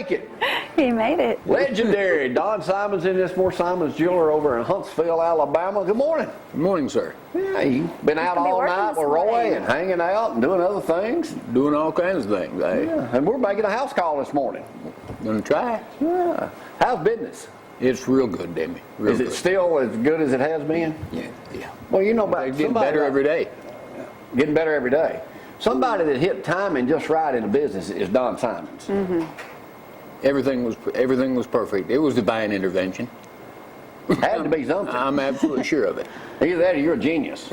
make it? He made it. Legendary. Don Simon's in this Moore Simon's Jeweler over in Huntsville, Alabama. Good morning. Good morning, sir. Yeah, you've been out be all working night this with Roy morning. and hanging out and doing other things. Doing all kinds of things. Yeah, and we're making a house call this morning. Gonna try. Yeah. How's business? It's real good, Demi. Real Is it good. still as good as it has been? Yeah, yeah. Well, you know about It's getting somebody better like- every day. Getting better every day. Somebody that hit timing just right in the business is Don Simon's. Everything was perfect. It was divine intervention. Had to be something. I'm absolutely sure of it. Either that or you're a genius.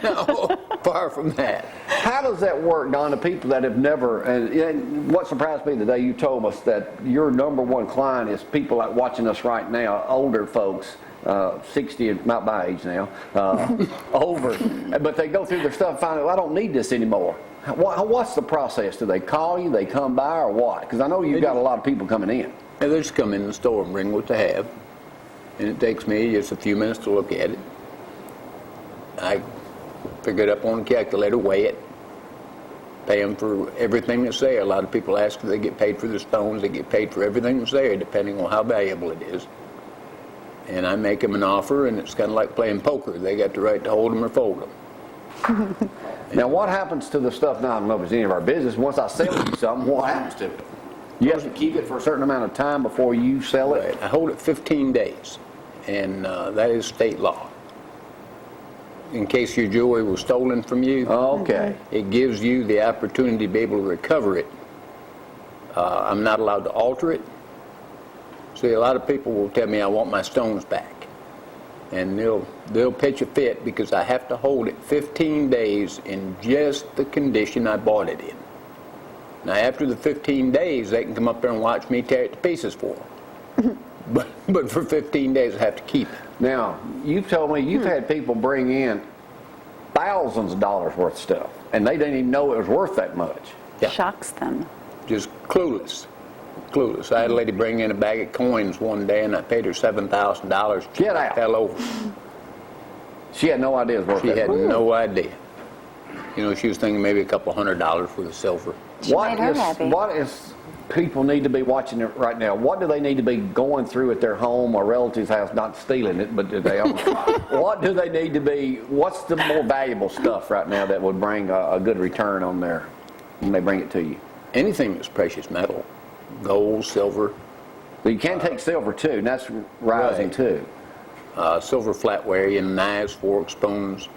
No, far from that. How does that work, Don, to people that have never, and what surprised me the day you told us that your number one client is people like watching us right now, older folks, 60, not my age now, over, but they go through their stuff and find out, I don't need this anymore. What's the process? Do they call you, they come by, or what? Because I know you've got a lot of people coming in. And they just come in the store and bring what they have. And it takes me just a few minutes to look at it. I figure it up on the calculator, weigh it, pay them for everything that's there. A lot of people ask if they get paid for the stones. They get paid for everything that's there, depending on how valuable it is. And I make them an offer, and it's kind of like playing poker. They got the right to hold them or fold them. Now, what happens to the stuff? Now, I don't know if it's any of our business. Once I sell you something, what happens to it? You have to keep it for a certain amount of time before you sell it? Right. I hold it 15 days, and that is state law. In case your jewelry was stolen from you, Okay. it gives you the opportunity to be able to recover it. I'm not allowed to alter it. See, a lot of people will tell me I want my stones back. And they'll pitch a fit because I have to hold it 15 days in just the condition I bought it in. Now, after the 15 days, they can come up there and watch me tear it to pieces for them. but for 15 days, I have to keep it. Now, you've told me you've had people bring in thousands of dollars worth of stuff, and they didn't even know it was worth that much. Yeah. Shocks them. Just clueless. Clueless. I had a lady bring in a bag of coins one day, and I paid her $7,000. Get out. Fell over. She had no idea it was worth She that had much. no idea. You know, she was thinking maybe a couple $100 worth of silver. She made her happy. What is people need to be watching it right now? What do they need to be going through at their home or relatives' house? Not stealing it, but they own. What do they need to be? What's the more valuable stuff right now that would bring a good return on there when they bring it to you? Anything that's precious metal, gold, silver, But you can take silver too, and that's rising Right. too. silver flatware, you know, knives, forks, spoons.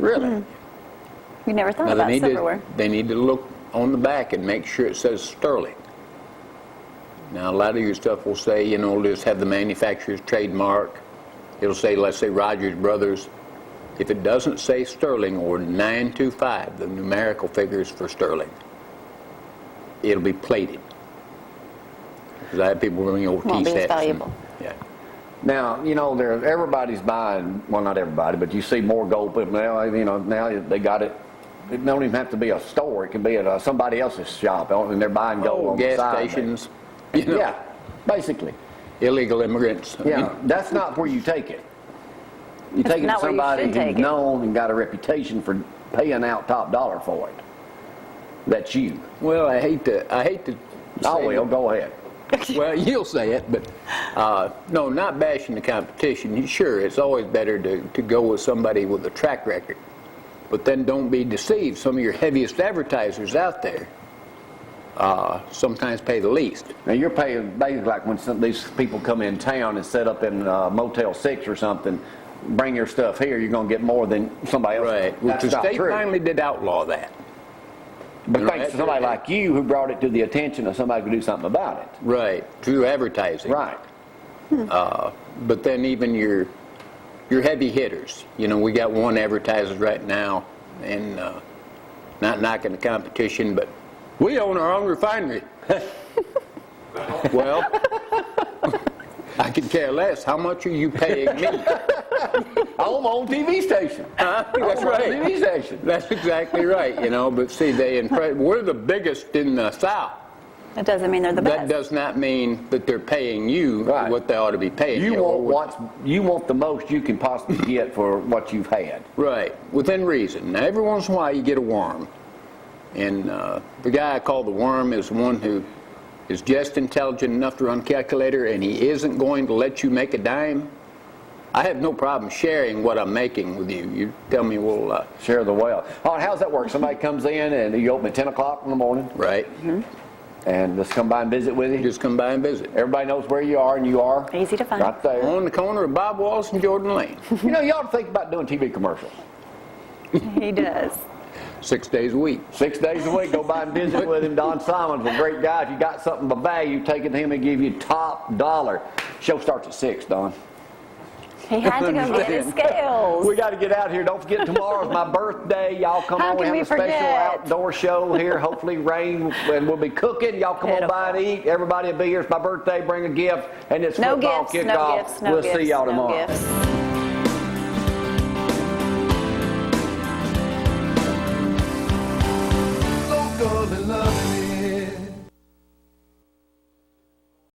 Really? We never thought Now about silverware. they need to look on the back and make sure it says sterling. Now, a lot of your stuff will say, you know, just have the manufacturer's trademark. It'll say, let's say Rogers Brothers. If it doesn't say sterling or 925, the numerical figures for sterling, it'll be plated. Because I have people bring over Won't be as T-sets. valuable. Yeah. Now, you know, everybody's buying, well, not everybody, but you see more gold people now, you know, now they got it. It don't even have to be a store. It can be at somebody else's shop, and they're buying gold on the gas side there. stations. You know, Yeah, basically. illegal immigrants. I Yeah, mean, that's not where you take it. You That's take it to not where you somebody should who's take it. known and got a reputation for paying out top dollar for it. That's you. well, I hate to I say will. Go ahead. Well, you'll say it, but no, not bashing the competition. Sure, it's always better to go with somebody with a track record. But then don't be deceived. Some of your heaviest advertisers out there sometimes pay the least. Now, you're paying, basically like when these people come in town and set up in Motel 6 or something, bring your stuff here, you're going to get more than somebody else. Right. Well, That's the not state true. finally did outlaw that. But You know, thanks to after- somebody like you who brought it to the attention of somebody who could do something about it. Right. Through advertising. Right. But then even your heavy hitters. You know, we got one advertiser right now, and not knocking the competition, but we own our own refinery. Well, I could care less. How much are you paying me? I own my own TV station. That's I own my right. own TV station. That's exactly right. You know, but see, we're the biggest in the South. That doesn't mean they're the That best. does not mean that they're paying you Right. what they ought to be paying You you. want the most you can possibly get for what you've had. Right, within reason. Now, every once in a while you get a worm. And the guy I call the worm is one who is just intelligent enough to run calculator and he isn't going to let you make a dime, I have no problem sharing what I'm making with you. You tell me we'll... Share the wealth. Oh, and how's that work? Somebody comes in and you open at 10 o'clock in the morning Right. and just come by and visit with you? Just come by and visit. Everybody knows where you are, and you are? Easy to find. Right there. On the corner of Bob Wallace and Jordan Lane. You know, you ought to think about doing TV commercials. He does. 6 days a week. 6 days a week, go by and visit with him. Don Simon's a great guy. If you got something of value, take it to him and give you top dollar. Show starts at 6, Don. He had to go get his scales. We got to get out here. Don't forget, tomorrow's my birthday. Y'all come How on. We can have we a special forget? outdoor show here. Hopefully rain, and we'll be cooking. Y'all come on by and eat. Everybody will be here. It's my birthday. Bring a gift. And it's No football gifts, kickoff. no gifts, no We'll gifts, see y'all no tomorrow. gifts.